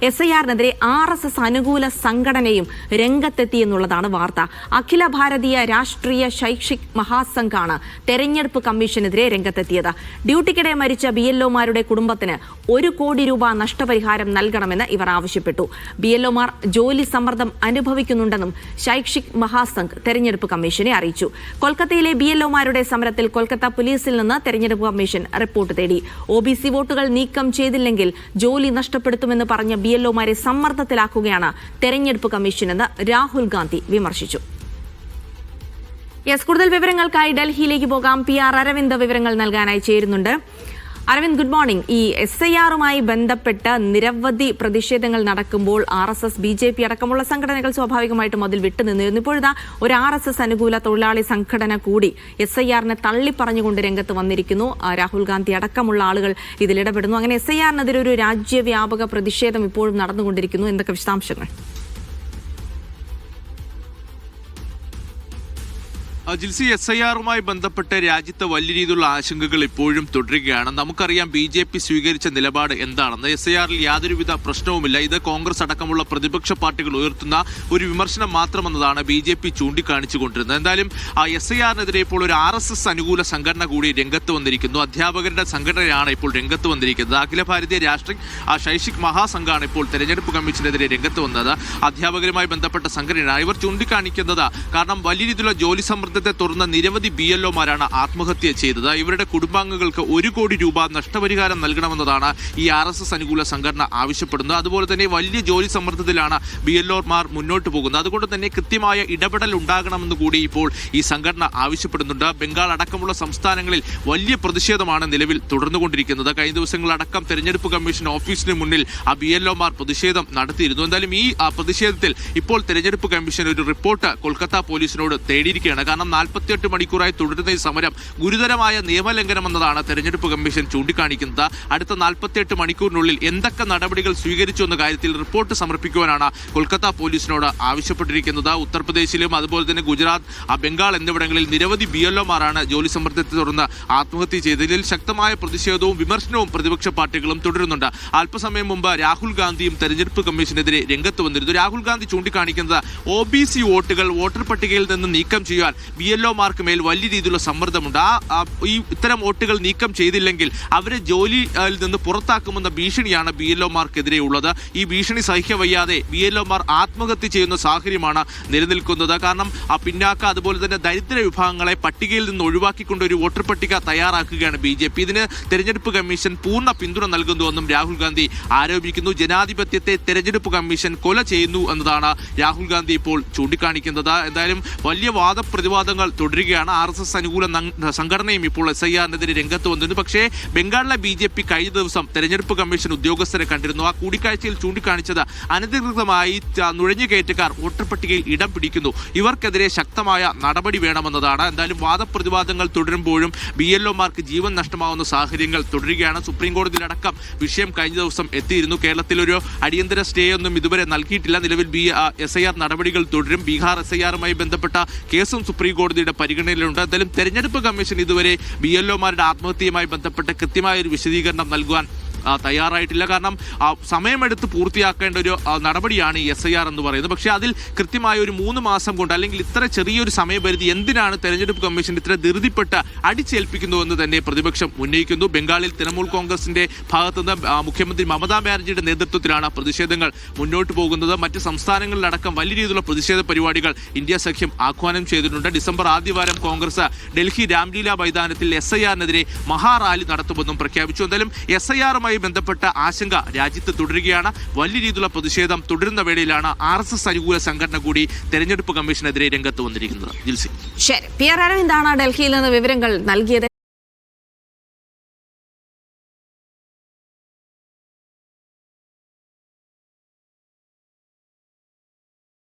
SIR-നെതിരെ RSS അനുകൂല സംഘടനയും രംഗത്തെത്തിയെന്നുള്ളതാണ് വാർത്ത. അഖില ഭാരതീയ രാഷ്ട്രീയ ശൈക്ഷിക് മഹാസംഘാണ് തെരഞ്ഞെടുപ്പ് കമ്മീഷനെതിരെ രംഗത്തെത്തിയത്. ഡ്യൂട്ടിക്കിടെ മരിച്ച BLOമാരുടെ കുടുംബത്തിന് 1 കോടി രൂപ നഷ്ടപരിഹാരം നൽകണമെന്ന് ഇവർ ആവശ്യപ്പെട്ടു. BLOമാർ ജോലി സമ്മർദ്ദം അനുഭവിക്കുന്നുണ്ടെന്നും ശൈക്ഷിക് മഹാസംഘ് തെരഞ്ഞെടുപ്പ് കമ്മീഷനെ അറിയിച്ചു. കൊൽക്കത്തയിലെ BLOമാരുടെ സമരത്തിൽ കൊൽക്കത്ത പോലീസിൽ നിന്ന് തെരഞ്ഞെടുപ്പ് കമ്മീഷൻ റിപ്പോർട്ട് തേടി. OBC വോട്ടുകൾ നീക്കം ചെയ്തില്ലെങ്കിൽ ജോലി നഷ്ടപ്പെടുത്തുമെന്ന് പറഞ്ഞ BLOമാരെ സമ്മർദ്ദത്തിലാക്കുകയാണ് തെരഞ്ഞെടുപ്പ് കമ്മീഷനെന്ന് രാഹുൽ ഗാന്ധി വിമർശിച്ചു. കൂടുതൽ വിവരങ്ങൾക്കായി ഡൽഹിയിലേക്ക് പോകാം. PR അരവിന്ദ് വിവരങ്ങൾ നൽകാനായി ചേരുന്നുണ്ട്. Aravind, good morning. ഈ SIR-മായി ബന്ധപ്പെട്ട് നിരവധി പ്രതിഷേധങ്ങൾ നടക്കുമ്പോൾ RSS, BJP അടക്കമുള്ള സംഘടനകൾ സ്വാഭാവികമായിട്ടും അതിൽ വിട്ടുനിന്നിരുന്നു. ഇപ്പോഴിതാ ഒരു RSS അനുകൂല തൊഴിലാളി സംഘടന കൂടി SIR-നെ തള്ളിപ്പറഞ്ഞുകൊണ്ട് രംഗത്ത് വന്നിരിക്കുന്നു. രാഹുൽ ഗാന്ധി അടക്കമുള്ള ആളുകൾ ഇതിലിടപെടുന്നു. അങ്ങനെ SIR-നെതിരെ ഒരു രാജ്യവ്യാപക പ്രതിഷേധം ഇപ്പോഴും നടന്നുകൊണ്ടിരിക്കുന്നു. എന്തൊക്കെ വിശദാംശങ്ങൾ? ജിൽസി, SIR-മായി ബന്ധപ്പെട്ട് രാജ്യത്ത് വലിയ രീതിയിലുള്ള ആശങ്കകൾ ഇപ്പോഴും തുടരുകയാണ്. നമുക്കറിയാം BJP സ്വീകരിച്ച നിലപാട് എന്താണെന്ന്. SIR-ൽ യാതൊരുവിധ പ്രശ്നവുമില്ല. ഇത് കോൺഗ്രസ് അടക്കമുള്ള പ്രതിപക്ഷ പാർട്ടികൾ ഉയർത്തുന്ന ഒരു വിമർശനം മാത്രമെന്നതാണ് BJP ചൂണ്ടിക്കാണിച്ചുകൊണ്ടിരുന്നത്. എന്തായാലും SIR-നെതിരെ ഇപ്പോൾ ഒരു RSS അനുകൂല സംഘടന കൂടി രംഗത്ത് വന്നിരിക്കുന്നു. അധ്യാപകരുടെ സംഘടനയാണ് ഇപ്പോൾ രംഗത്ത് വന്നിരിക്കുന്നത്. അഖില ഭാരതീയ രാഷ്ട്രീയ ശൈക്ഷിക് മഹാസംഘാണ് ഇപ്പോൾ തെരഞ്ഞെടുപ്പ് കമ്മീഷനെതിരെ രംഗത്ത് വന്നത്. അധ്യാപകരുമായി ബന്ധപ്പെട്ട സംഘടനയാണ്. ഇവർ ചൂണ്ടിക്കാണിക്കുന്നത് കാരണം വലിയ രീതിയിലുള്ള ജോലി സമ്മർദ്ദത്തെ തുടർന്ന് നിരവധി BLOമാരാണ് ആത്മഹത്യ ചെയ്തത്. ഇവരുടെ കുടുംബാംഗങ്ങൾക്ക് 1 കോടി രൂപ നഷ്ടപരിഹാരം നൽകണമെന്നതാണ് ഈ RSS അനുകൂല സംഘടന ആവശ്യപ്പെടുന്നത്. അതുപോലെ തന്നെ വലിയ ജോലി സമ്മർദ്ദത്തിലാണ് BLOമാർ മുന്നോട്ട് പോകുന്നത്. അതുകൊണ്ട് തന്നെ കൃത്യമായ ഇടപെടൽ ഉണ്ടാകണമെന്ന് കൂടി ഇപ്പോൾ ഈ സംഘടന ആവശ്യപ്പെടുന്നുണ്ട്. ബംഗാൾ അടക്കമുള്ള സംസ്ഥാനങ്ങളിൽ വലിയ പ്രതിഷേധമാണ് നിലവിൽ തുടർന്നുകൊണ്ടിരിക്കുന്നത്. കഴിഞ്ഞ ദിവസങ്ങളടക്കം തെരഞ്ഞെടുപ്പ് കമ്മീഷൻ ഓഫീസിന് മുന്നിൽ BLOമാർ പ്രതിഷേധം നടത്തിയിരുന്നു. എന്തായാലും ഈ പ്രതിഷേധത്തിൽ ഇപ്പോൾ തെരഞ്ഞെടുപ്പ് കമ്മീഷൻ ഒരു റിപ്പോർട്ട് കൊൽക്കത്ത പോലീസിനോട് തേടിയിരിക്കുകയാണ്. കാരണം 48 മണിക്കൂറായി തുടരുന്ന ഈ സമരം ഗുരുതരമായ നിയമലംഘനമെന്നതാണ് തെരഞ്ഞെടുപ്പ് കമ്മീഷൻ ചൂണ്ടിക്കാണിക്കുന്നത്. അടുത്ത 48 മണിക്കൂറിനുള്ളിൽ എന്തൊക്കെ നടപടികൾ സ്വീകരിച്ചു എന്ന കാര്യത്തിൽ റിപ്പോർട്ട് സമർപ്പിക്കുവാനാണ് കൊൽക്കത്ത പോലീസിനോട് ആവശ്യപ്പെട്ടിരിക്കുന്നത്. ഉത്തർപ്രദേശിലും അതുപോലെ തന്നെ ഗുജറാത്ത്, ബംഗാൾ എന്നിവിടങ്ങളിൽ നിരവധി BLOമാരാണ് ജോലി സമ്മർദ്ദത്തെ തുടർന്ന് ആത്മഹത്യ ചെയ്തതിൽ ശക്തമായ പ്രതിഷേധവും വിമർശനവും പ്രതിപക്ഷ പാർട്ടികളും തുടരുന്നുണ്ട്. അല്പസമയം മുമ്പ് രാഹുൽ ഗാന്ധിയും തെരഞ്ഞെടുപ്പ് കമ്മീഷനെതിരെ രംഗത്ത് വന്നിരുന്നു. രാഹുൽ ഗാന്ധി ചൂണ്ടിക്കാണിക്കുന്നത് OBC വോട്ടുകൾ വോട്ടർ പട്ടികയിൽ നിന്ന് നീക്കം ചെയ്യാൻ BLOമാർക്ക് മേൽ വലിയ രീതിയിലുള്ള സമ്മർദ്ദമുണ്ട്. ഇത്തരം വോട്ടുകൾ നീക്കം ചെയ്തില്ലെങ്കിൽ അവരെ ജോലിയിൽ നിന്ന് പുറത്താക്കുമെന്ന ഭീഷണിയാണ് BLOമാർക്കെതിരെ ഉള്ളത്. ഈ ഭീഷണി സഹിക്കവയ്യാതെ BLOമാർ ആത്മഹത്യ ചെയ്യുന്ന സാഹചര്യമാണ് നിലനിൽക്കുന്നത്. കാരണം പിന്നാക്ക അതുപോലെ തന്നെ ദരിദ്ര വിഭാഗങ്ങളെ പട്ടികയിൽ നിന്ന് ഒഴിവാക്കിക്കൊണ്ട് ഒരു വോട്ടർ പട്ടിക തയ്യാറാക്കുകയാണ് BJP. ഇതിന് തെരഞ്ഞെടുപ്പ് കമ്മീഷൻ പൂർണ്ണ പിന്തുണ നൽകുന്നുവെന്നും രാഹുൽ ഗാന്ധി ആരോപിക്കുന്നു. ജനാധിപത്യത്തെ തെരഞ്ഞെടുപ്പ് കമ്മീഷൻ കൊല ചെയ്യുന്നു എന്നതാണ് രാഹുൽ ഗാന്ധി ഇപ്പോൾ ചൂണ്ടിക്കാണിക്കുന്നത്. എന്തായാലും വലിയ പ്രതിവാദങ്ങൾ തുടരുകയാണ്. RSS അനുകൂല സംഘടനയും ഇപ്പോൾ SIR-നെതിരെ രംഗത്ത് വന്നിരുന്നു. പക്ഷേ ബംഗാളിലെ BJP കഴിഞ്ഞ ദിവസം തെരഞ്ഞെടുപ്പ് കമ്മീഷൻ ഉദ്യോഗസ്ഥരെ കണ്ടിരുന്നു. ആ കൂടിക്കാഴ്ചയിൽ ചൂണ്ടിക്കാണിച്ചത് അനധികൃതമായി നുഴഞ്ഞുകയറ്റക്കാർ വോട്ടർ പട്ടികയിൽ ഇടം പിടിക്കുന്നു, ഇവർക്കെതിരെ ശക്തമായ നടപടി വേണമെന്നതാണ്. എന്തായാലും വാദപ്രതിവാദങ്ങൾ തുടരുമ്പോഴും BLOമാർക്ക് ജീവൻ നഷ്ടമാവുന്ന സാഹചര്യങ്ങൾ തുടരുകയാണ്. സുപ്രീം കോടതിയിലടക്കം വിഷയം കഴിഞ്ഞ ദിവസം എത്തിയിരുന്നു. കേരളത്തിൽ ഒരു അടിയന്തര സ്റ്റേ ഒന്നും ഇതുവരെ നൽകിയിട്ടില്ല. നിലവിൽ SIR നടപടികൾ തുടരും. ബീഹാർ SIR-മായി ബന്ധപ്പെട്ട കേസും സുപ്രീം കോടതിയുടെ പരിഗണനയിലുണ്ട്. എന്തായാലും തെരഞ്ഞെടുപ്പ് കമ്മീഷൻ ഇതുവരെ BLOമാരുടെ ആത്മഹത്യയുമായി ബന്ധപ്പെട്ട് കൃത്യമായ ഒരു വിശദീകരണം നൽകുവാൻ തയ്യാറായിട്ടില്ല. കാരണം സമയമെടുത്ത് പൂർത്തിയാക്കേണ്ട ഒരു നടപടിയാണ് ഈ SIR എന്ന് പറയുന്നത്. പക്ഷേ അതിൽ കൃത്യമായ ഒരു 3 മാസം കൊണ്ട് അല്ലെങ്കിൽ ഇത്ര ചെറിയൊരു സമയപരിധി എന്തിനാണ് തെരഞ്ഞെടുപ്പ് കമ്മീഷൻ ഇത്ര ധൃതിപ്പെട്ട് അടിച്ചേൽപ്പിക്കുന്നുവെന്ന് തന്നെ പ്രതിപക്ഷം ഉന്നയിക്കുന്നു. ബംഗാളിൽ തൃണമൂൽ കോൺഗ്രസിന്റെ ഭാഗത്തുനിന്ന് മുഖ്യമന്ത്രി മമതാ ബാനർജിയുടെ നേതൃത്വത്തിലാണ് പ്രതിഷേധങ്ങൾ മുന്നോട്ട് പോകുന്നത്. മറ്റ് സംസ്ഥാനങ്ങളിലടക്കം വലിയ രീതിയിലുള്ള പ്രതിഷേധ പരിപാടികൾ ഇന്ത്യ സഖ്യം ആഹ്വാനം ചെയ്തിട്ടുണ്ട്. ഡിസംബർ ആദ്യവാരം കോൺഗ്രസ് ഡൽഹി രാംലീല മൈതാനത്തിൽ SIR-നെതിരെ മഹാറാലി നടത്തുമെന്നും പ്രഖ്യാപിച്ചു. എന്തായാലും SIR-മായി ബന്ധപ്പെട്ട ആശങ്ക രാജ്യത്ത് തുടരുകയാണ്. വലിയ രീതിയിലുള്ള പ്രതിഷേധം തുടരുന്ന വേളയിലാണ് RSS അനുകൂല സംഘടന കൂടി തെരഞ്ഞെടുപ്പ് കമ്മീഷനെതിരെ രംഗത്ത് വന്നിരിക്കുന്നത്. ജിൽസി, ശരി. PR അരവിന്ദാണ് ഡൽഹിയിൽ നിന്ന് വിവരങ്ങൾ നൽകിയത്.